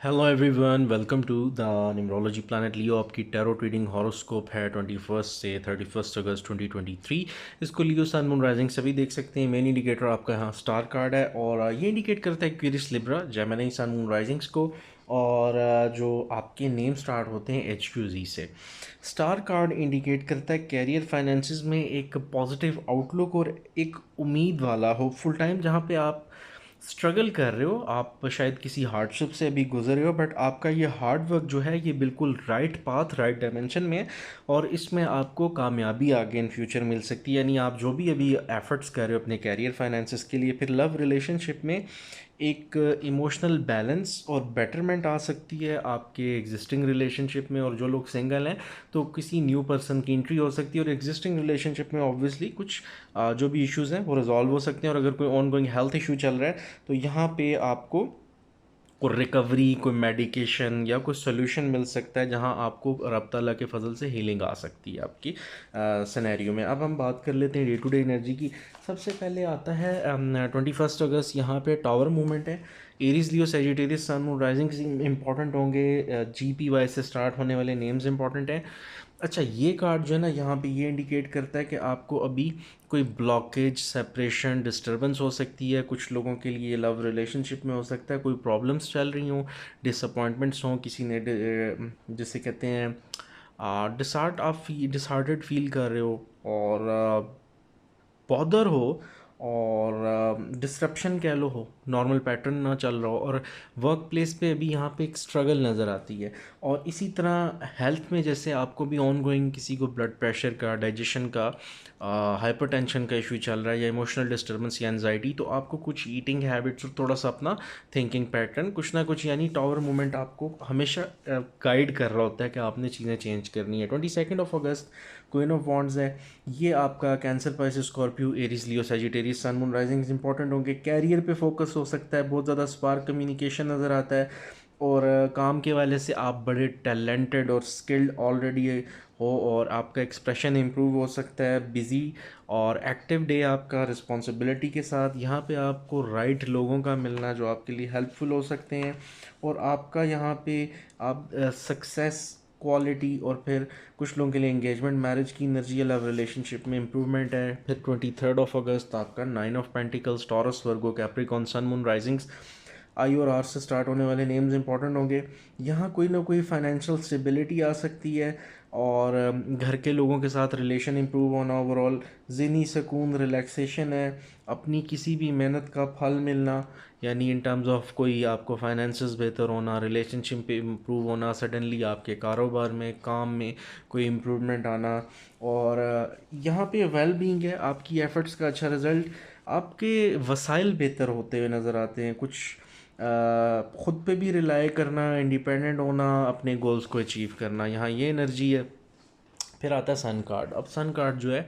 Hello everyone, welcome to the numerology planet Leo. आपकी tarot reading horoscope है 21 से 31 अगस्त 2023। इसको लियो सन मून राइजिंग सभी देख सकते हैं। मेन इंडिकेटर आपका यहाँ स्टार कार्ड है और ये इंडिकेट करता है क्वेरिस लिब्रा जेमिनी सन मून राइजिंग्स को। और जो आपके नेम स्टार्ट होते हैं HQZ से। स्टार कार्ड इंडिकेट करता है कैरियर फाइनेंसिस में एक पॉजिटिव आउटलुक और एक उम्मीद वाला होपफुल टाइम, जहाँ पे आप स्ट्रगल कर रहे हो। आप शायद किसी हार्डशिप से अभी गुजर रहे हो, बट आपका ये हार्ड वर्क जो है ये बिल्कुल राइट पाथ राइट डायमेंशन में है और इसमें आपको कामयाबी आगे इन फ्यूचर मिल सकती है। यानी आप जो भी अभी एफर्ट्स कर रहे हो अपने कैरियर फाइनेंसिस के लिए, फिर लव रिलेशनशिप में एक इमोशनल बैलेंस और बेटरमेंट आ सकती है आपके एग्जिस्टिंग रिलेशनशिप में। और जो लोग सिंगल हैं तो किसी न्यू पर्सन की एंट्री हो सकती है और एग्जिस्टिंग रिलेशनशिप में ऑब्वियसली कुछ जो भी इश्यूज़ हैं वो रिजॉल्व हो सकते हैं। और अगर कोई ऑन गोइंग हेल्थ इशू चल रहा है तो यहाँ पे आपको कोई रिकवरी, कोई मेडिकेशन या कोई सोल्यूशन मिल सकता है, जहां आपको रब तआला के फजल से हीलिंग आ सकती है आपकी सिनेरियो में। अब हम बात कर लेते हैं डे टू डे एनर्जी की। सबसे पहले आता है 21 अगस्त, यहाँ पे टावर मूवमेंट है। Aries Leo Sagittarius sun moon rising important होंगे। GPY से स्टार्ट होने वाले नेम्स इंपॉर्टेंट हैं। अच्छा, ये कार्ड जो है ना, यहाँ पे ये इंडिकेट करता है कि आपको अभी कोई ब्लॉकेज, सेपरेशन, डिस्टर्बेंस हो सकती है। कुछ लोगों के लिए लव रिलेशनशिप में हो सकता है कोई प्रॉब्लम्स चल रही हों, डिसअपॉइंटमेंट्स हों, किसी ने जिसे कहते हैं डिसहार्टेड फील कर रहे हो और बॉदर हो और डिस्ट्रप्शन कह लो हो, नॉर्मल पैटर्न ना चल रहा हो और वर्क प्लेस पे अभी यहाँ पे एक स्ट्रगल नज़र आती है। और इसी तरह हेल्थ में जैसे आपको भी ऑन गोइंग किसी को ब्लड प्रेशर का, डाइजेशन का, हाइपरटेंशन का इशू चल रहा है या इमोशनल डिस्टर्बेंस या एनजाइटी, तो आपको कुछ ईटिंग हैबिट्स और थोड़ा सा अपना थिंकिंग पैटर्न कुछ ना कुछ, यानी टावर मूवमेंट आपको हमेशा गाइड कर रहा होता है कि आपने चीज़ें चेंज करनी है। 22 अगस्त क्वीन ऑफ वॉन्ड्स है। ये आपका कैंसर, पाइसेस, स्कॉर्पियो, एरीज, लियो, सजिटेरियस सन मून राइजिंग्स इंपॉर्टेंट होंगे। कैरियर पे फोकस हो सकता है, बहुत ज़्यादा स्पार्क कम्युनिकेशन नज़र आता है और काम के वाले से आप बड़े टैलेंटेड और स्किल्ड ऑलरेडी हो और आपका एक्सप्रेशन इम्प्रूव हो सकता है। बिज़ी और एक्टिव डे आपका रिस्पॉन्सिबिलिटी के साथ। यहाँ पे आपको राइट लोगों का मिलना जो आपके लिए हेल्पफुल हो सकते हैं और आपका यहाँ पे आप सक्सेस, क्वालिटी और फिर कुछ लोगों के लिए एंगेजमेंट, मैरिज की एनर्जी या लव रिलेशनशिप में इंप्रूवमेंट है। फिर 23 अगस्त आपका 9 of pentacles, Taurus, Virgo, Capricorn sun moon risings. I और आर से स्टार्ट होने वाले नेम्स इंपॉर्टेंट होंगे। यहाँ कोई ना कोई फाइनेंशियल स्टेबिलिटी आ सकती है और घर के लोगों के साथ रिलेशन इंप्रूव होना, ओवरऑल ज़हनी सुकून, रिलैक्सेशन है, अपनी किसी भी मेहनत का फल मिलना, यानी इन टर्म्स ऑफ कोई आपको फाइनेंसेस बेहतर होना, रिलेशनशिप पे इम्प्रूव होना, सडनली आपके कारोबार में, काम में कोई इम्प्रूवमेंट आना। और यहाँ पे वेल बीइंग है, आपकी एफर्ट्स का अच्छा रिजल्ट, आपके वसाइल बेहतर होते हुए नज़र आते हैं। कुछ खुद पे भी रिलाई करना, इंडिपेंडेंट होना, अपने गोल्स को अचीव करना, यहाँ ये एनर्जी है। फिर आता है सन कार्ड। अब सन कार्ड जो है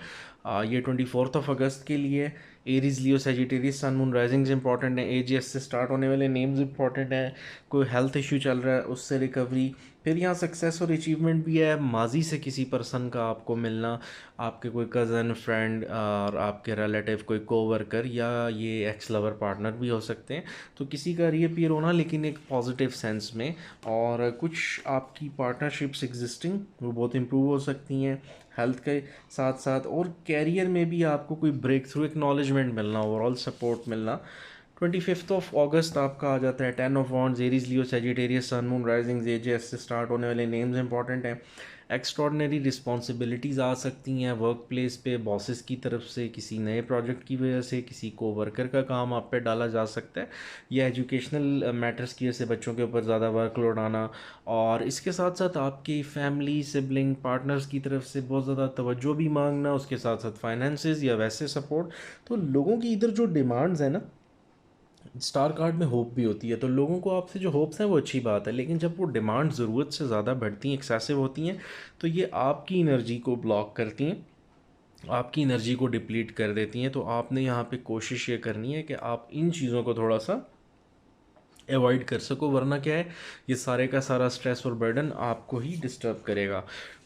ये 24 अगस्त के लिए Aries, Leo, Sagittarius sun moon risings important है। AGS से स्टार्ट होने वाले नेम्स इंपॉर्टेंट हैं। कोई हेल्थ इशू चल रहा है उससे रिकवरी। फिर यहाँ सक्सेस और अचीवमेंट भी है। माजी से किसी पर्सन का आपको मिलना, आपके कोई कज़न, फ्रेंड और आपके रिलेटिव, कोई कोवर्कर या ये एक्स लवर पार्टनर भी हो सकते हैं। तो किसी का रीअपीयर होना, लेकिन एक पॉजिटिव सेंस में। और कुछ आपकी पार्टनरशिप्स एग्जिस्टिंग वो बहुत इंप्रूव हो सकती हैं हेल्थ के साथ साथ। और कैरियर में भी आपको कोई ब्रेक थ्रू, एक्नॉलेजमेंट मिलना, ओवरऑल सपोर्ट मिलना। 25 अगस्त आपका आ जाता है 10 of wands, Aries, Leo, Sagittarius sun moon risings. AGS से स्टार्ट होने वाले नेम्स इंपॉर्टेंट हैं। एक्स्ट्रॉर्डनरी रिस्पॉन्सिबिलिटीज़ आ सकती हैं वर्क प्लेस पे, बॉसेस की तरफ से, किसी नए प्रोजेक्ट की वजह से, किसी को वर्कर का काम आप पे डाला जा सकता है या एजुकेशनल मैटर्स की वजह से बच्चों के ऊपर ज़्यादा वर्कलोड आना। और इसके साथ साथ आपकी फैमिली, सिबलिंग, पार्टनर्स की तरफ से बहुत ज़्यादा तवज्जो भी मांगना, उसके साथ साथ फाइनेंसेस या वैसे सपोर्ट। तो लोगों की इधर जो डिमांड्स है ना, स्टार कार्ड में होप भी होती है, तो लोगों को आपसे जो होप्स हैं वो अच्छी बात है, लेकिन जब वो डिमांड ज़रूरत से ज़्यादा बढ़ती हैं, एक्सेसिव होती हैं, तो ये आपकी एनर्जी को ब्लॉक करती हैं, आपकी एनर्जी को डिप्लीट कर देती हैं। तो आपने यहाँ पे कोशिश ये करनी है कि आप इन चीज़ों को थोड़ा सा अवॉइड कर सको, वरना क्या है, ये सारे का सारा स्ट्रेस और बर्डन आपको ही डिस्टर्ब करेगा।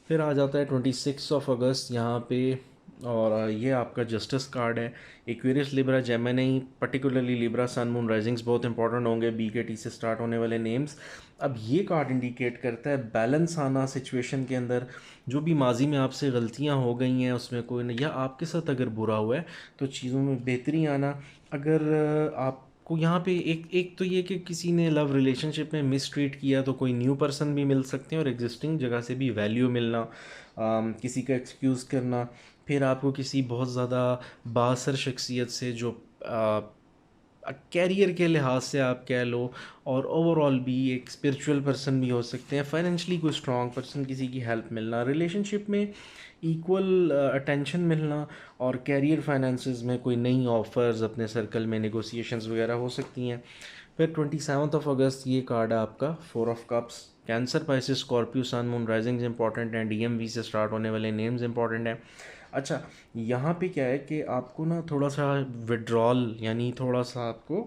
फिर आ जाता है 26 अगस्त, यहाँ पे और ये आपका जस्टिस कार्ड है। Aquarius, Libra, Gemini, particularly Libra, sun, moon, risings बहुत इंपॉर्टेंट होंगे, बी के टी से स्टार्ट होने वाले नेम्स। अब ये कार्ड इंडिकेट करता है बैलेंस आना सिचुएशन के अंदर। जो भी माजी में आपसे गलतियां हो गई हैं उसमें कोई नहीं, या आपके साथ अगर बुरा हुआ है तो चीज़ों में बेहतरी आना। अगर आपको यहाँ पे एक एक तो ये कि किसी ने लव रिलेशनशिप में मिस ट्रीट किया तो कोई न्यू पर्सन भी मिल सकते हैं, और एग्जिस्टिंग जगह से भी वैल्यू मिलना, किसी का एक्सक्यूज़ करना। फिर आपको किसी बहुत ज़्यादा बासर शख्सियत से जो कैरियर के लिहाज से आप कह लो, और ओवरऑल भी एक स्पिरिचुअल पर्सन भी हो सकते हैं, फाइनेंशली कोई स्ट्रॉन्ग पर्सन, किसी की हेल्प मिलना, रिलेशनशिप में इक्वल अटेंशन मिलना, और कैरियर फाइनेंसेस में कोई नई ऑफर्स अपने सर्कल में नेगोशिएशंस वगैरह हो सकती हैं। फिर 27 अगस्त ये कार्ड है आपका 4 of cups. Cancer, Pisces, Scorpio, sun, moon, risings important हैं, डीएमवी से स्टार्ट होने वाले नेम्स इंपॉर्टेंट हैं। अच्छा, यहाँ पे क्या है कि आपको ना थोड़ा सा विड्रॉल, यानी थोड़ा सा आपको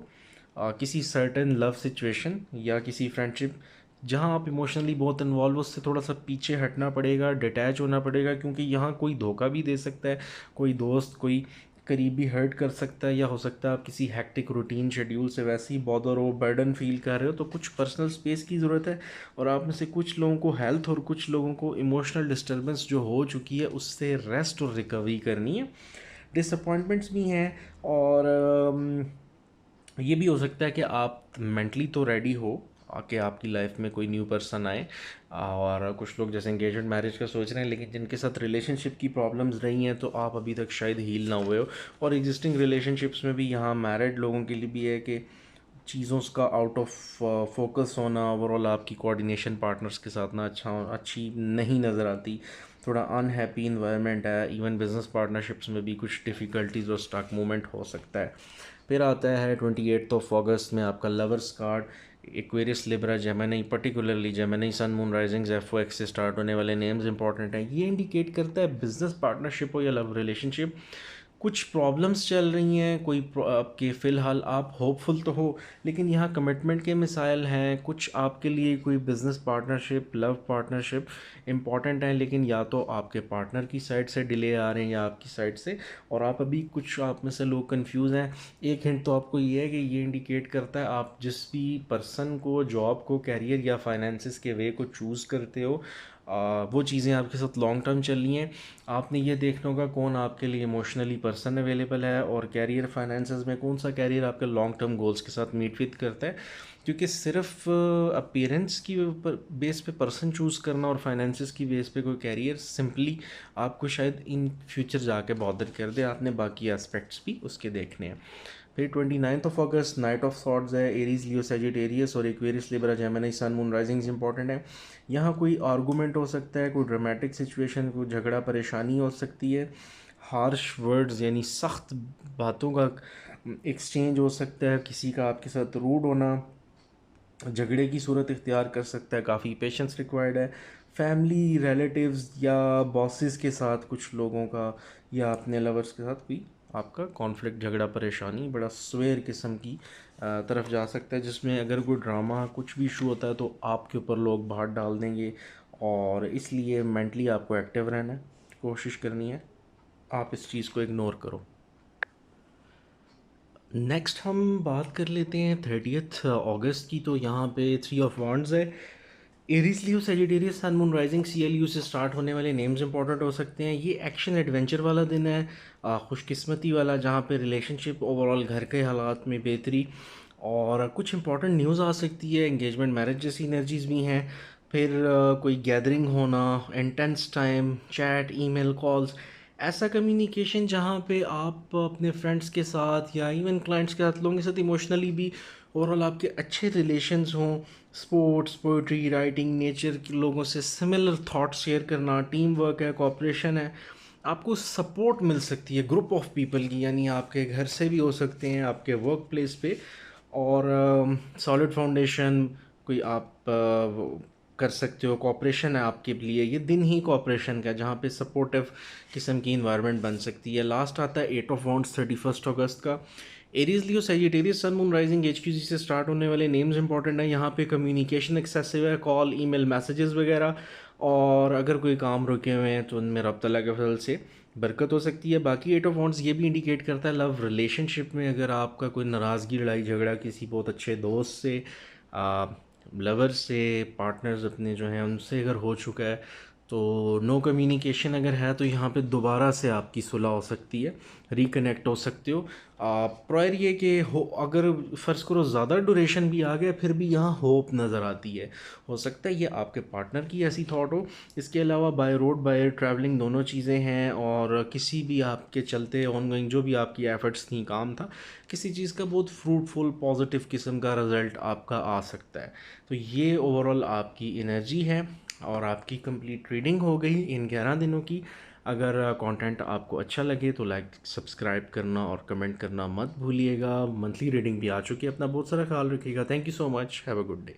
किसी सर्टेन लव सिचुएशन या किसी फ्रेंडशिप जहाँ आप इमोशनली बहुत इन्वॉल्व हो उससे थोड़ा सा पीछे हटना पड़ेगा, डिटैच होना पड़ेगा, क्योंकि यहाँ कोई धोखा भी दे सकता है, कोई दोस्त, कोई करीबी हर्ट कर सकता है, या हो सकता है आप किसी हैक्टिक रूटीन शेड्यूल से वैसे ही बॉदर हो, बर्डन फील कर रहे हो, तो कुछ पर्सनल स्पेस की ज़रूरत है। और आप में से कुछ लोगों को हेल्थ और कुछ लोगों को इमोशनल डिस्टर्बेंस जो हो चुकी है उससे रेस्ट और रिकवरी करनी है। डिसअपॉइंटमेंट्स भी हैं, और ये भी हो सकता है कि आप मेंटली तो रेडी हो कि आपकी लाइफ में कोई न्यू पर्सन आए। और कुछ लोग जैसे एंगेजमेंट मैरिज का सोच रहे हैं, लेकिन जिनके साथ रिलेशनशिप की प्रॉब्लम्स रही हैं तो आप अभी तक शायद हील ना हुए हो। और एग्जिस्टिंग रिलेशनशिप्स में भी यहाँ मैरिड लोगों के लिए भी है कि चीज़ों का आउट ऑफ फोकस होना, ओवरऑल आपकी कोऑर्डिनेशन पार्टनर्स के साथ ना अच्छी नहीं नज़र आती, थोड़ा अनहैप्पी इन्वायरमेंट है। इवन बिजनेस पार्टनरशिप्स में भी कुछ डिफ़िकल्टीज और स्टक मोमेंट हो सकता है। फिर आता है 28 अगस्त में आपका lovers card. Aquarius, Libra, Gemini, particularly Gemini, sun, moon, risings, F से स्टार्ट होने वाले नेम्स इंपॉर्टेंट हैं। ये इंडिकेट करता है बिजनेस पार्टनरशिप हो या लव रिलेशनशिप, कुछ प्रॉब्लम्स चल रही हैं, आपके फ़िलहाल आप होपफुल तो हो, लेकिन यहाँ कमिटमेंट के मिसाइल हैं। कुछ आपके लिए कोई business partnership, love partnership important है, लेकिन या तो आपके पार्टनर की साइड से डिले आ रहे हैं या आपकी साइड से, और आप अभी कुछ आप में से लोग कंफ्यूज हैं। एक हिंट तो आपको ये है कि ये इंडिकेट करता है आप जिस भी पर्सन को, जॉब को, कैरियर या फाइनेंसिस के वे को चूज़ करते हो, वो चीज़ें आपके साथ लॉन्ग टर्म चल रही हैं। आपने ये देखना होगा कौन आपके लिए इमोशनली पर्सन अवेलेबल है, और कैरियर फाइनेंसेस में कौन सा कैरियर आपके लॉन्ग टर्म गोल्स के साथ मीट विद करता है। क्योंकि सिर्फ अपीयरेंस की बेस पे पर्सन चूज़ करना और फाइनेंसेस की बेस पे कोई कैरियर सिंपली आपको शायद इन फ्यूचर जाके बॉदर कर दे, आपने बाकी एस्पेक्ट्स भी उसके देखने हैं। फिर 29 अगस्त नाइट ऑफ थॉट्स है। एरीज, लियो, सेजिटेरियस और Aquarius, Libra, Gemini, sun, moon, risings important है। यहाँ कोई आर्गूमेंट हो सकता है, कोई ड्रामेटिक सिचुएशन, कोई झगड़ा, परेशानी हो सकती है। हार्श वर्ड्स यानी सख्त बातों का एक्सचेंज हो सकता है, किसी का आपके साथ रूड होना झगड़े की सूरत इख्तियार कर सकता है, काफ़ी पेशेंस रिक्वायर्ड है। फैमिली, रिलेटिव्स या बॉसेस के साथ कुछ लोगों का, या अपने लवर्स के साथ कोई आपका कॉन्फ्लिक्ट, झगड़ा, परेशानी बड़ा स्वेर किस्म की तरफ जा सकता है, जिसमें अगर कोई ड्रामा, कुछ भी इशू होता है तो आपके ऊपर लोग भार डाल देंगे। और इसलिए मेंटली आपको एक्टिव रहना है, कोशिश करनी है आप इस चीज़ को इग्नोर करो। नेक्स्ट हम बात कर लेते हैं 30 अगस्त की। तो यहाँ पे 3 ऑफ वॉन्ड्स है। Aries, Leo, Sagittarius, sun, moon, rising, CLU से स्टार्ट होने वाले नेम्स इंपॉर्टेंट हो सकते हैं। ये एक्शन एडवेंचर वाला दिन है, खुशकिस्मती वाला, जहाँ पे रिलेशनशिप, ओवरऑल घर के हालात में बेहतरी, और कुछ इंपॉर्टेंट न्यूज़ आ सकती है। एंगेजमेंट मैरिज जैसी एनर्जीज भी हैं। फिर कोई गैदरिंग होना, intense time, chat, email, calls, ऐसा कम्युनिकेशन जहाँ पे आप अपने फ्रेंड्स के साथ या इवन क्लाइंट्स के साथ, लोगों के साथ इमोशनली भी ओवरऑल आपके अच्छे रिलेशंस हों। स्पोर्ट्स, पोइट्री, राइटिंग, नेचर के लोगों से सिमिलर थॉट्स शेयर करना, टीम वर्क है, कोऑपरेशन है। आपको सपोर्ट मिल सकती है ग्रुप ऑफ पीपल की, यानी आपके घर से भी हो सकते हैं, आपके वर्क प्लेस पे। और सॉलिड फाउंडेशन कोई आप कर सकते हो, कोऑपरेशन है आपके लिए, ये दिन ही कोऑपरेशन का जहाँ पे सपोर्टिव किस्म की इन्वायरमेंट बन सकती है। लास्ट आता है 8 ऑफ वॉन्ड्स 31 अगस्त का। Aries, Leo, Sagittarius, sun, moon, rising, HQG से स्टार्ट होने वाले नेम्स इंपॉर्टेंट है। यहाँ पे कम्युनिकेशन एक्सेसिव है, कॉल, ईमेल, मैसेजेस वगैरह, और अगर कोई काम रुके हुए हैं तो उनमें रब्ता लगे फजल से बरकत हो सकती है। बाकी एट ऑफ वॉन्ट्स ये भी इंडिकेट करता है लव रिलेशनशिप में अगर आपका कोई नाराज़गी, लड़ाई झगड़ा किसी बहुत अच्छे दोस्त से, लवर से, पार्टनर्स अपने जो हैं उनसे अगर हो चुका है, तो नो कम्युनिकेशन अगर है, तो यहाँ पे दोबारा से आपकी सुलह हो सकती है, रिकनेक्ट हो सकते हो। प्रायर ये कि हो, अगर फ़र्ज़ करो ज़्यादा ड्यूरेशन भी आ गया, फिर भी यहाँ होप नज़र आती है। हो सकता है ये आपके पार्टनर की ऐसी थॉट हो। इसके अलावा by road by air travelling दोनों चीज़ें हैं, और किसी भी आपके चलते ऑनगोइंग जो भी आपकी एफ़र्ट्स थी, काम था, किसी चीज़ का बहुत फ्रूटफुल पॉजिटिव किस्म का रिज़ल्ट आपका आ सकता है। तो ये ओवरऑल आपकी एनर्जी है, और आपकी कंप्लीट रीडिंग हो गई इन 11 दिनों की। अगर कंटेंट आपको अच्छा लगे तो लाइक सब्सक्राइब करना और कमेंट करना मत भूलिएगा। मंथली रीडिंग भी आ चुकी है। अपना बहुत सारा ख्याल रखिएगा। Thank you so much. Have a good day.